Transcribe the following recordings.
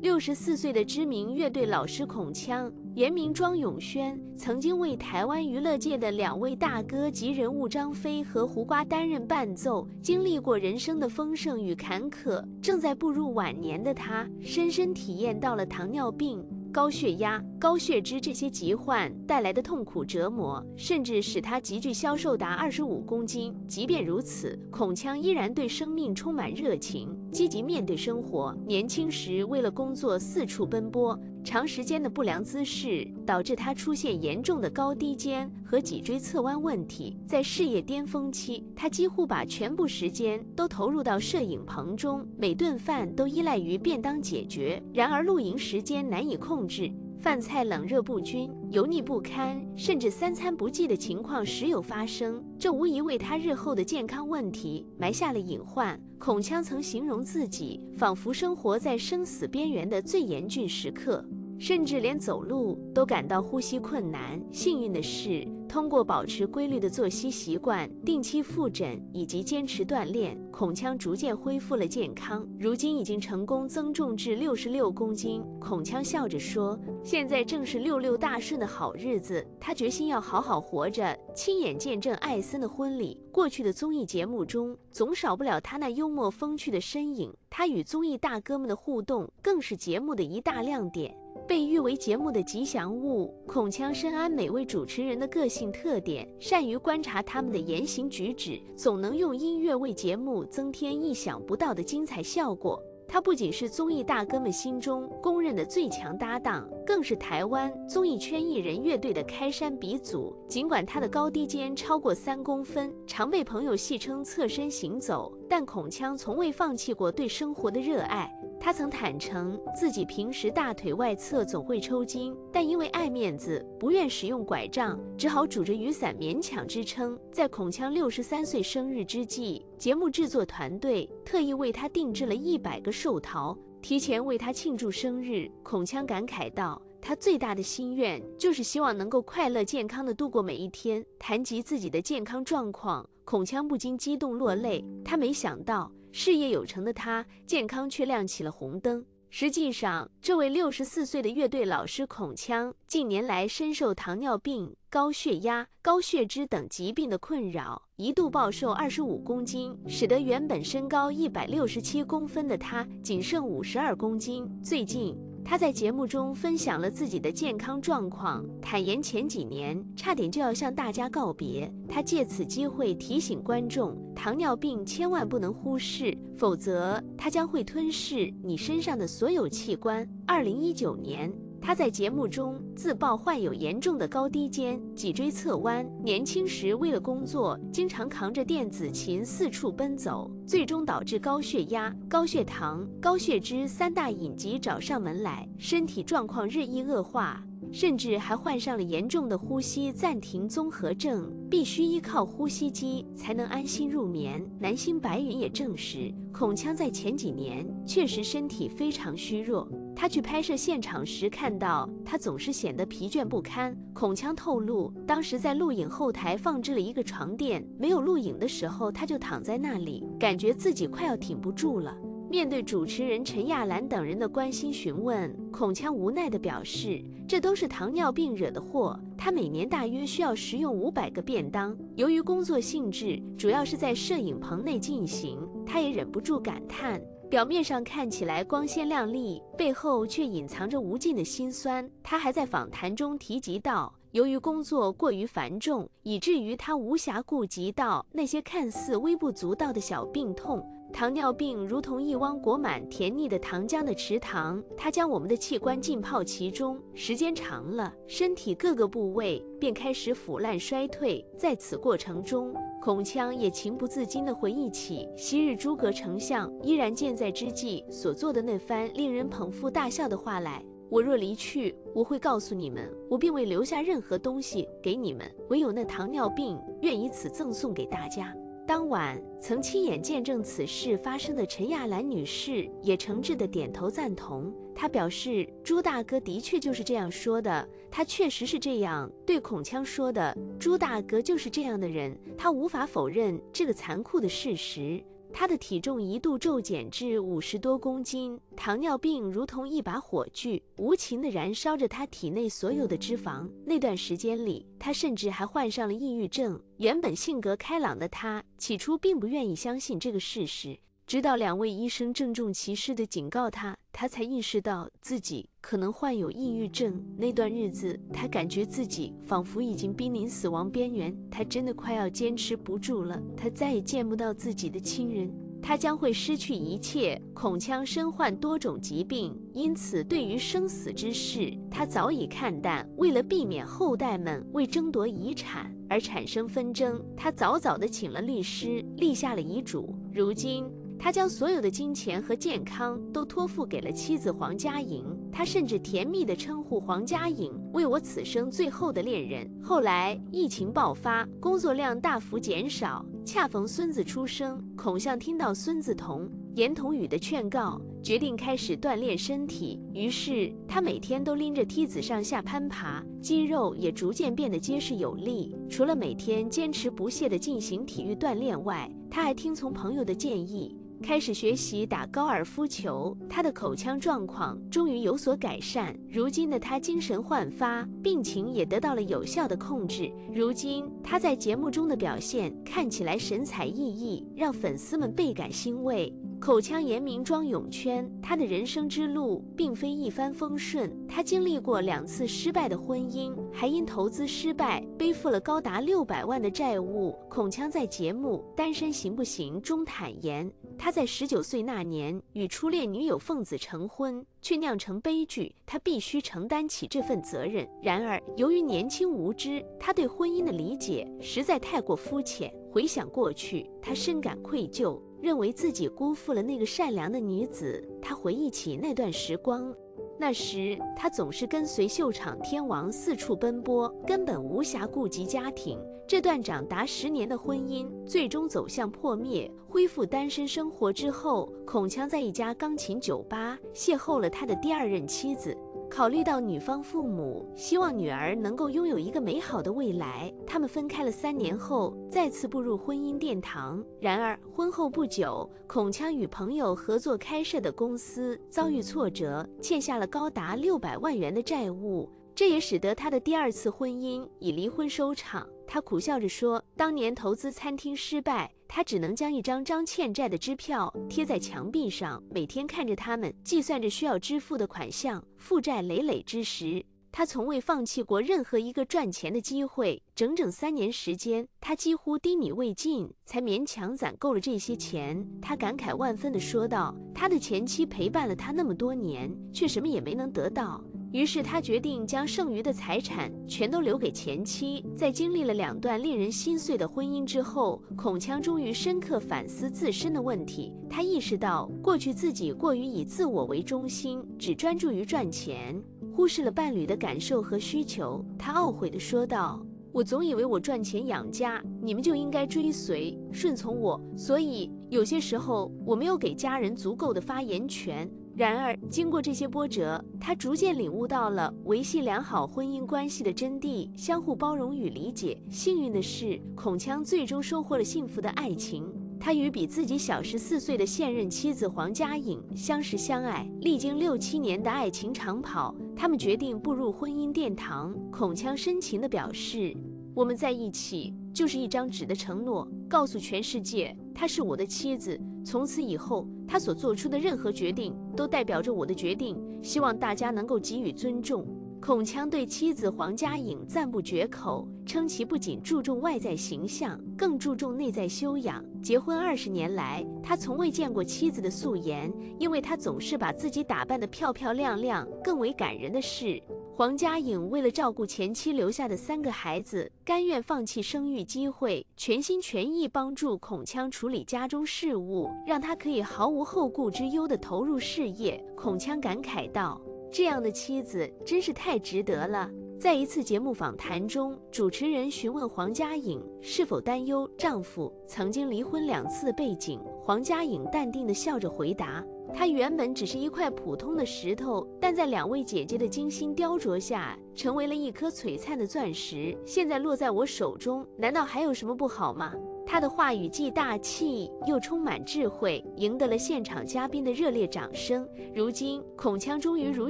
64岁的知名乐队老师孔锵，原名庄永轩，曾经为台湾娱乐界的2位大哥级人物张飞和胡瓜担任伴奏，经历过人生的丰盛与坎坷。正在步入晚年的他，深深体验到了糖尿病、高血压、高血脂这些疾患带来的痛苦折磨，甚至使他急剧消瘦达25公斤。即便如此，孔锵依然对生命充满热情，积极面对生活。年轻时为了工作四处奔波，长时间的不良姿势导致他出现严重的高低肩和脊椎侧弯问题。在事业巅峰期，他几乎把全部时间都投入到摄影棚中，每顿饭都依赖于便当解决。然而露营时间难以控制，饭菜冷热不均、油腻不堪，甚至3餐不继的情况时有发生，这无疑为他日后的健康问题埋下了隐患。孔锵曾形容自己仿佛生活在生死边缘的最严峻时刻，甚至连走路都感到呼吸困难。幸运的是，通过保持规律的作息习惯、定期复诊以及坚持锻炼，孔锵逐渐恢复了健康，如今已经成功增重至66公斤。孔锵笑着说，现在正是66大顺的好日子，他决心要好好活着。亲眼见证艾森的婚礼，过去的综艺节目中总少不了他那幽默风趣的身影，他与综艺大哥们的互动更是节目的一大亮点。被誉为节目的吉祥物，孔锵深谙每位主持人的个性特点，善于观察他们的言行举止，总能用音乐为节目增添意想不到的精彩效果。他不仅是综艺大哥们心中公认的最强搭档，更是台湾综艺圈艺人乐队的开山鼻祖。尽管他的高低肩超过3公分，常被朋友戏称侧身行走，但孔锵从未放弃过对生活的热爱。他曾坦诚自己平时大腿外侧总会抽筋，但因为爱面子，不愿使用拐杖，只好拄着雨伞勉强支撑。在孔锵63岁生日之际，节目制作团队特意为他定制了100个寿桃，提前为他庆祝生日。孔锵感慨道，他最大的心愿就是希望能够快乐健康地度过每一天。谈及自己的健康状况，孔锵不禁激动落泪。他没想到事业有成的他，健康却亮起了红灯。实际上，这位64岁的乐队老师孔锵，近年来深受糖尿病、高血压、高血脂等疾病的困扰，一度暴瘦25公斤，使得原本身高167公分的他仅剩52公斤。最近，他在节目中分享了自己的健康状况，坦言前几年差点就要向大家告别。他借此机会提醒观众，糖尿病千万不能忽视，否则它将会吞噬你身上的所有器官。2019年，他在节目中自曝患有严重的高低肩、脊椎侧弯，年轻时为了工作，经常扛着电子琴四处奔走，最终导致高血压、高血糖、高血脂3大隐疾找上门来，身体状况日益恶化，甚至还患上了严重的呼吸暂停综合症，必须依靠呼吸机才能安心入眠。南星白云也证实，孔锵在前几年确实身体非常虚弱。他去拍摄现场时看到他总是显得疲倦不堪。孔锵透露，当时在录影后台放置了一个床垫，没有录影的时候他就躺在那里，感觉自己快要挺不住了。面对主持人陈亚兰等人的关心询问，孔锵无奈地表示，这都是糖尿病惹的祸。他每年大约需要食用500个便当，由于工作性质主要是在摄影棚内进行，他也忍不住感叹，表面上看起来光鲜亮丽，背后却隐藏着无尽的辛酸。他还在访谈中提及到，由于工作过于繁重，以至于他无暇顾及到那些看似微不足道的小病痛。糖尿病如同一汪裹满甜腻的糖浆的池塘，它将我们的器官浸泡其中，时间长了，身体各个部位便开始腐烂衰退。在此过程中，孔锵也情不自禁地回忆起昔日诸葛丞相依然健在之际所做的那番令人捧腹大笑的话来：我若离去，我会告诉你们，我并未留下任何东西给你们，唯有那糖尿病，愿以此赠送给大家。当晚，曾亲眼见证此事发生的陈亚兰女士也诚挚地点头赞同。她表示，朱大哥的确就是这样说的，他确实是这样对孔锵说的。朱大哥就是这样的人，他无法否认这个残酷的事实。她的体重一度骤减至50多公斤，糖尿病如同一把火炬，无情地燃烧着她体内所有的脂肪。那段时间里，她甚至还患上了抑郁症。原本性格开朗的她，起初并不愿意相信这个事实。直到2位医生郑重其事地警告他，他才意识到自己可能患有抑郁症。那段日子，他感觉自己仿佛已经濒临死亡边缘，他真的快要坚持不住了。他再也见不到自己的亲人，他将会失去一切。孔锵身患多种疾病，因此对于生死之事，他早已看淡。为了避免后代们为争夺遗产而产生纷争，他早早地请了律师，立下了遗嘱。如今他将所有的金钱和健康都托付给了妻子黄佳颖，他甚至甜蜜地称呼黄佳颖为我此生最后的恋人。后来疫情爆发，工作量大幅减少，恰逢孙子出生，孔相听到孙子童言童语的劝告，决定开始锻炼身体。于是他每天都拎着梯子上下攀爬，肌肉也逐渐变得结实有力。除了每天坚持不懈地进行体育锻炼外，他还听从朋友的建议，开始学习打高尔夫球。他的口腔状况终于有所改善，如今的他精神焕发，病情也得到了有效的控制。如今他在节目中的表现看起来神采奕奕，让粉丝们倍感欣慰。口腔炎名庄永轩，他的人生之路并非一帆风顺，他经历过2次失败的婚姻，还因投资失败背负了高达600万的债务。孔锵在节目《单身行不行》中坦言，他在19岁那年与初恋女友奉子成婚，却酿成悲剧，他必须承担起这份责任。然而由于年轻无知，他对婚姻的理解实在太过肤浅。回想过去，他深感愧疚，认为自己辜负了那个善良的女子。他回忆起那段时光，那时他总是跟随秀场天王四处奔波，根本无暇顾及家庭。这段长达10年的婚姻最终走向破灭。恢复单身生活之后，孔锵在一家钢琴酒吧邂逅了他的第2任妻子。考虑到女方父母希望女儿能够拥有一个美好的未来，他们分开了3年后再次步入婚姻殿堂。然而婚后不久，孔锵与朋友合作开设的公司遭遇挫折，欠下了高达600万元的债务，这也使得他的第2次婚姻以离婚收场。他苦笑着说，当年投资餐厅失败，他只能将一张张欠债的支票贴在墙壁上，每天看着他们，计算着需要支付的款项。负债累累之时，他从未放弃过任何一个赚钱的机会。整整3年时间，他几乎低米未进，才勉强攒够了这些钱。他感慨万分地说道，他的前妻陪伴了他那么多年，却什么也没能得到。于是他决定将剩余的财产全都留给前妻。在经历了2段令人心碎的婚姻之后，孔锵终于深刻反思自身的问题。他意识到过去自己过于以自我为中心，只专注于赚钱，忽视了伴侣的感受和需求。他懊悔地说道，我总以为我赚钱养家，你们就应该追随顺从我，所以有些时候我没有给家人足够的发言权。然而经过这些波折，他逐渐领悟到了维系良好婚姻关系的真谛，相互包容与理解。幸运的是，孔锵最终收获了幸福的爱情。他与比自己小14岁的现任妻子黄佳颖相识相爱，历经6、7年的爱情长跑，他们决定步入婚姻殿堂。孔锵深情地表示，我们在一起就是一张纸的承诺，告诉全世界她是我的妻子。从此以后，她所做出的任何决定都代表着我的决定，希望大家能够给予尊重。孔锵对妻子黄佳颖赞不绝口，称其不仅注重外在形象，更注重内在修养。结婚20年来，他从未见过妻子的素颜，因为他总是把自己打扮得漂漂亮亮。更为感人的是，黄佳颖为了照顾前妻留下的3个孩子，甘愿放弃生育机会，全心全意帮助孔锵处理家中事务，让他可以毫无后顾之忧地投入事业。孔锵感慨道，这样的妻子真是太值得了。在一次节目访谈中，主持人询问黄佳颖是否担忧丈夫曾经离婚2次的背景，黄佳颖淡定地笑着回答，她原本只是一块普通的石头，但在2位姐姐的精心雕琢下，成为了一颗璀璨的钻石，现在落在我手中，难道还有什么不好吗？他的话语既大气又充满智慧，赢得了现场嘉宾的热烈掌声。如今，孔锵终于如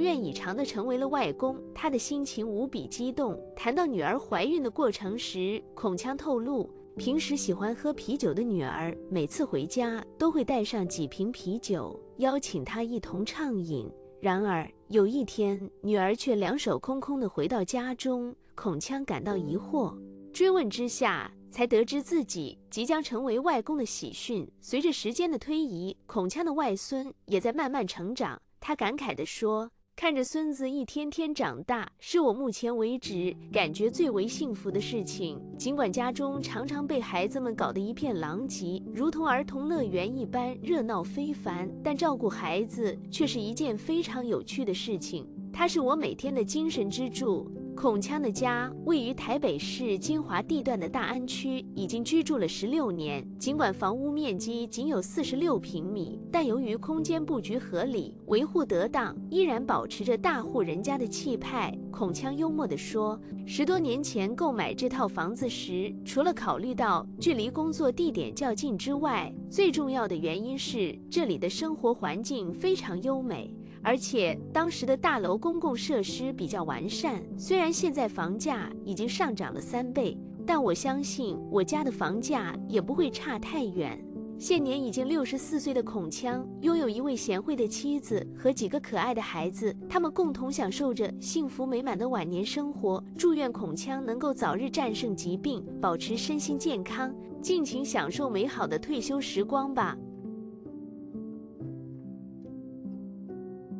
愿以偿地成为了外公，他的心情无比激动。谈到女儿怀孕的过程时，孔锵透露，平时喜欢喝啤酒的女儿，每次回家都会带上几瓶啤酒，邀请她一同畅饮。然而有一天，女儿却两手空空地回到家中，孔锵感到疑惑，追问之下，才得知自己即将成为外公的喜讯。随着时间的推移，孔锵的外孙也在慢慢成长。他感慨地说，看着孙子一天天长大，是我目前为止感觉最为幸福的事情。尽管家中常常被孩子们搞得一片狼藉，如同儿童乐园一般热闹非凡，但照顾孩子却是一件非常有趣的事情。它是我每天的精神支柱。孔锵的家位于台北市精华地段的大安区，已经居住了16年。尽管房屋面积仅有46平米，但由于空间布局合理、维护得当，依然保持着大户人家的气派。孔锵幽默地说，10多年前购买这套房子时，除了考虑到距离工作地点较近之外，最重要的原因是这里的生活环境非常优美。而且当时的大楼公共设施比较完善，虽然现在房价已经上涨了3倍，但我相信我家的房价也不会差太远。现年已经64岁的孔锵，拥有一位贤惠的妻子和几个可爱的孩子，他们共同享受着幸福美满的晚年生活。祝愿孔锵能够早日战胜疾病，保持身心健康，尽情享受美好的退休时光吧。